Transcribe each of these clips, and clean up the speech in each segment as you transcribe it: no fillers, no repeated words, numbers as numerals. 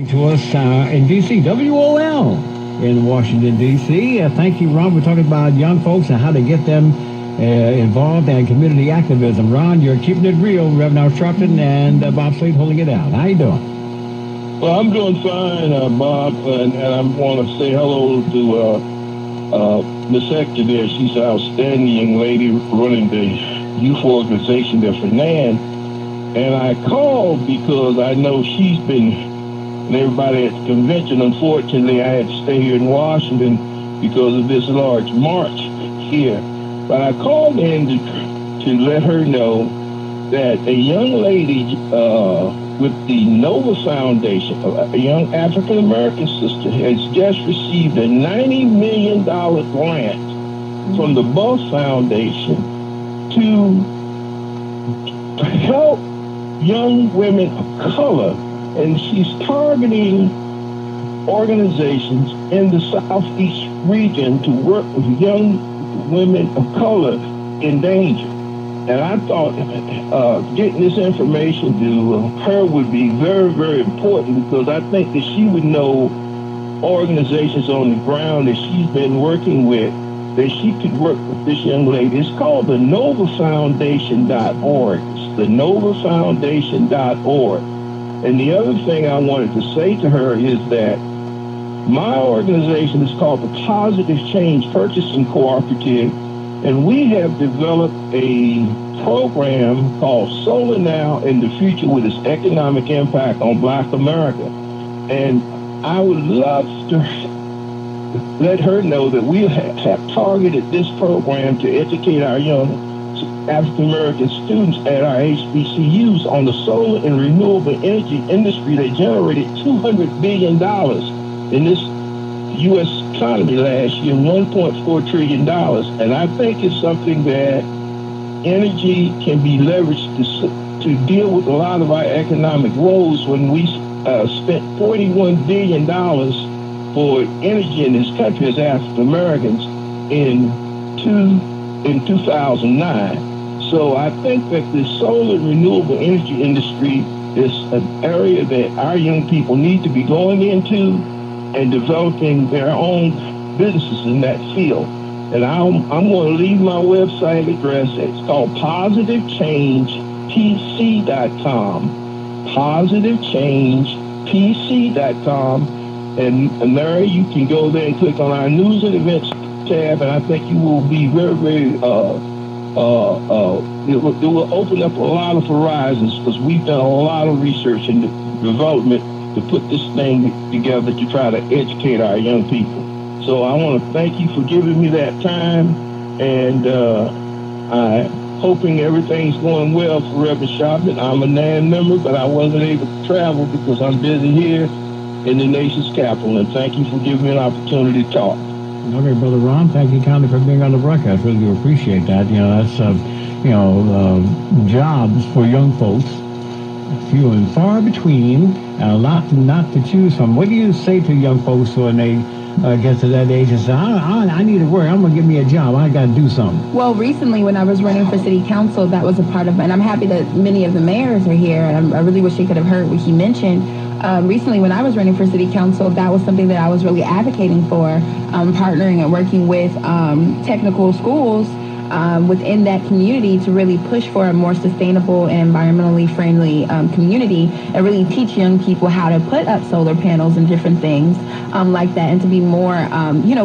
To us in D.C., WOL in Washington, D.C. Thank you, Ron. We're talking about young folks and how to get them involved in community activism. Ron, you're keeping it real. Reverend Al Sharpton and Bob Slade holding it down. How you doing? Well, I'm doing fine, Bob, and I want to say hello to Miss Hector there. She's an outstanding young lady running the youth organization there for NAN. And I called because I know she's been... and everybody at the convention. Unfortunately, I had to stay here in Washington because of this large march here. But I called in to let her know that a young lady with the Nova Foundation, a young African-American sister, has just received a $90 million grant from the Buff Foundation to help young women of color. And she's targeting organizations in the Southeast region to work with young women of color in danger. And I thought getting this information to her would be very, very important because I think that she would know organizations on the ground that she's been working with that she could work with this young lady. It's called the NovaFoundation.org. It's the NovaFoundation.org. And the other thing I wanted to say to her is that my organization is called the Positive Change Purchasing Cooperative, and we have developed a program called Solar Now in the Future with its economic impact on Black America. And I would love to let her know that we have targeted this program to educate our young African-American students at our HBCUs on the solar and renewable energy industry that generated $200 billion in this U.S. economy last year, $1.4 trillion. And I think it's something that energy can be leveraged to deal with a lot of our economic woes. When we spent $41 billion for energy in this country as African-Americans in 2009. So I think that the solar and renewable energy industry is an area that our young people need to be going into and developing their own businesses in that field. And I'm going to leave my website address. It's called PositiveChangePC.com. PositiveChangePC.com. And there you can go there and click on our news and events tab, and I think you will be very, very, it will open up a lot of horizons because we've done a lot of research and development to put this thing together to try to educate our young people. So I want to thank you for giving me that time, and I'm hoping everything's going well for Reverend Sharpton. I'm a NAN member, but I wasn't able to travel because I'm busy here in the nation's capital, and thank you for giving me an opportunity to talk. Okay, Brother Ron, thank you kindly for being on the broadcast. Really do appreciate that. You know, that's, jobs for young folks, few and far between, and a lot not to choose from. What do you say to young folks when they get to that age and say, I need to work, I'm going to give me a job, I got to do something? Well, recently when I was running for city council, that was a part of, and I'm happy that many of the mayors are here, and I really wish they could have heard what he mentioned. Recently, when I was running for city council, that was something that I was really advocating for, partnering and working with technical schools within that community to really push for a more sustainable and environmentally friendly community and really teach young people how to put up solar panels and different things like that, and to be more,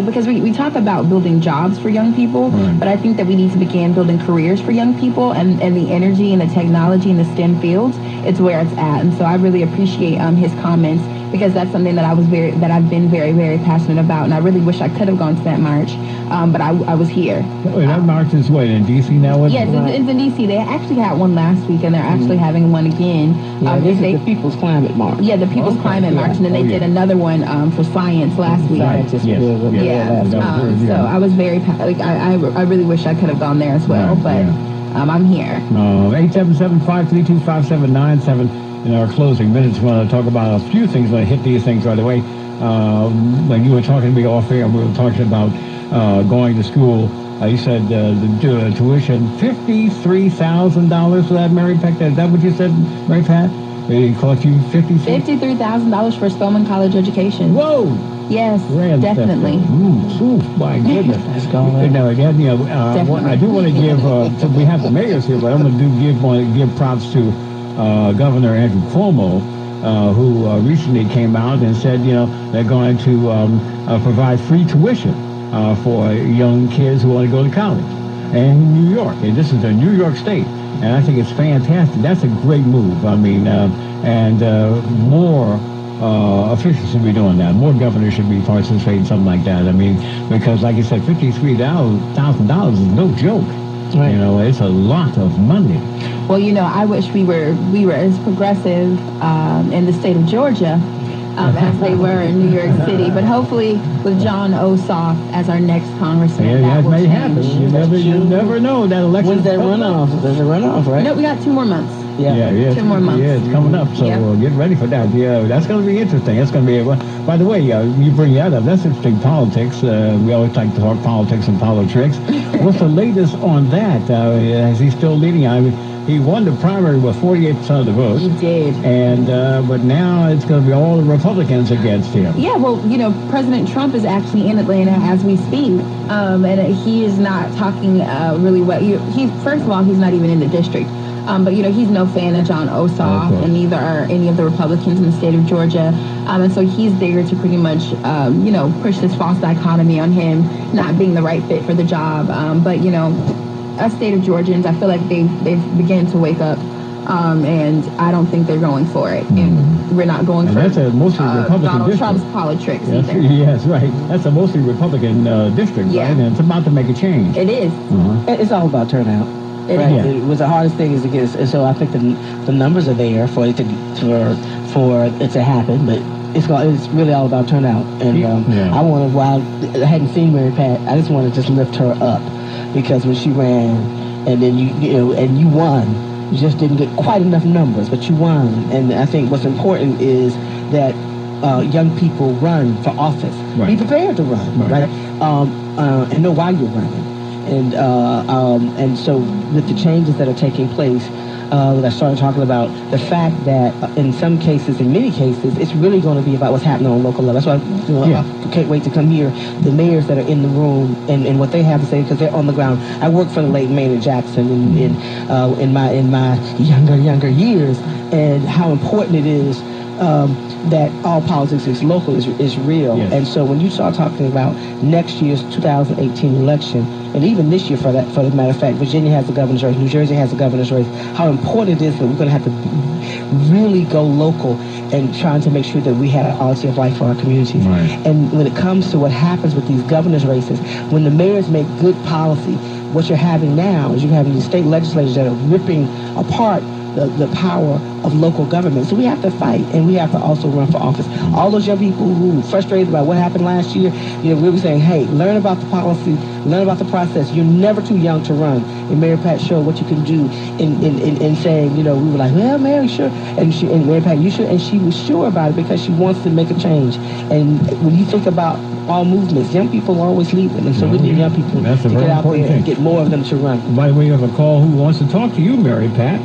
because we talk about building jobs for young people, but I think that we need to begin building careers for young people, and the energy and the technology and the STEM fields, it's where it's at. And so I really appreciate his comments, because that's something that I've been very, very passionate about, and I really wish I could have gone to that march, but I was here. That march is what, in D.C. now? Yes, it's in D.C. They actually had one last week, and they're actually having one again. This is the People's Climate March. Yeah, the People's Climate March, and then they did another one for science last week. So I was very, I really wish I could have gone there as well, but I'm here. 877-532-5797. In our closing minutes, we want to talk about a few things. I want to hit these things right away. When you were talking to me off air, we were talking about going to school. You said the tuition, $53,000 for that, Mary Pat. Is that what you said, Mary Pat? It cost you $53,000 for Spelman College education. Whoa! Yes, Grand definitely. My goodness. That's gone. No, again, I do want to give. So we have the mayors here, but I'm going to give props to Governor Andrew Cuomo, who recently came out and said, they're going to provide free tuition for young kids who want to go to college in New York. And this is a New York State, and I think it's fantastic. That's a great move. I mean, and more. Officials should be doing that. More governors should be participating in something like that. I mean, because like you said, $53,000 is no joke. Right. It's a lot of money. Well, I wish we were as progressive in the state of Georgia as they were in New York City. But hopefully, with John Ossoff as our next congressman, that will may change. happen. You never know that election. When's that runoff? There's a runoff, right? No, we got 2 more months. Yeah. 2 more months. Yeah, it's coming up, so get ready for that. Yeah, that's going to be interesting. That's going to be. By the way, you bring that up. That's interesting. Politics. We always like to talk politics and politics. What's the latest on that? Is he still leading? He won the primary with 48% of the votes. He did. And but now it's going to be all the Republicans against him. Yeah, well, President Trump is actually in Atlanta as we speak, and he is not talking really well. First of all, he's not even in the district. But, he's no fan of John Ossoff, and neither are any of the Republicans in the state of Georgia. And so he's there to pretty much, push this false dichotomy on him not being the right fit for the job. But, us state of Georgians, I feel like they've begun to wake up. And I don't think they're going for it. And we're not going for that's a mostly Republican Donald district. Trump's politics either. Yes, right. That's a mostly Republican district, right? And it's about to make a change. It is. It's all about turnout. It Right. is. It was the hardest thing is to get, and so I think the numbers are there for it to happen, but it's really all about turnout. And I wanted, while I hadn't seen Mary Pat, I just want to just lift her up, because when she ran, and then you won, you just didn't get quite enough numbers, but you won. And I think what's important is that young people run for office. Right. Be prepared to run, right? And know why you're running. And so with the changes that are taking place, that I started talking about, the fact that in some cases, in many cases, it's really going to be about what's happening on local level. That's why I can't wait to come hear the mayors that are in the room and what they have to say, because they're on the ground. I worked for the late Maynard Jackson in my younger years, and how important it is that all politics is local, is real. Yes. And so when you start talking about next year's 2018 election, and even this year for the matter of fact, Virginia has the governor's race, New Jersey has the governor's race, how important it is that we're going to have to really go local and trying to make sure that we have quality of life for our communities. Right. And when it comes to what happens with these governor's races, when the mayors make good policy, what you're having now is you're having these state legislators that are ripping apart the power of local government. So we have to fight, and we have to also run for office. All those young people who were frustrated about what happened last year, we were saying, hey, learn about the policy, learn about the process. You're never too young to run. And Mary Pat showed what you can do in saying, we were like, well, Mary, sure. And Mary Pat, you sure? And she was sure about it because she wants to make a change. And when you think about all movements, young people are always leaving. And so we need young people to get out there and get more of them to run. By the way, you have a call who wants to talk to you, Mary Pat.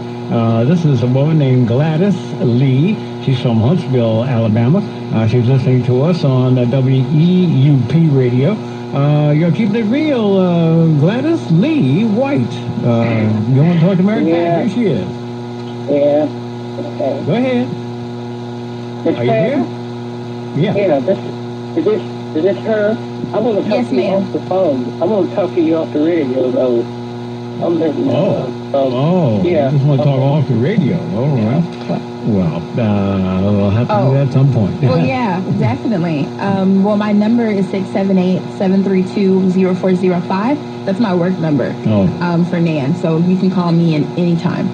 This is a woman named Gladys Lee. She's from Huntsville, Alabama. She's listening to us on WEUP radio. You're keeping it real, Gladys Lee White. You want to talk to Mary Pat? Here she is. Yeah. Okay. Go ahead. Are you here? Yeah. Yeah. Is this her? I'm going to talk to you off the phone. I'm going to talk to you off the radio, though. I'm listening. Yeah. You just want to talk off the radio. All right. Well, we'll have to do that at some point. Well, yeah, definitely. Well, my number is 678-732-0405. That's my work number for Nan. So you can call me at any time.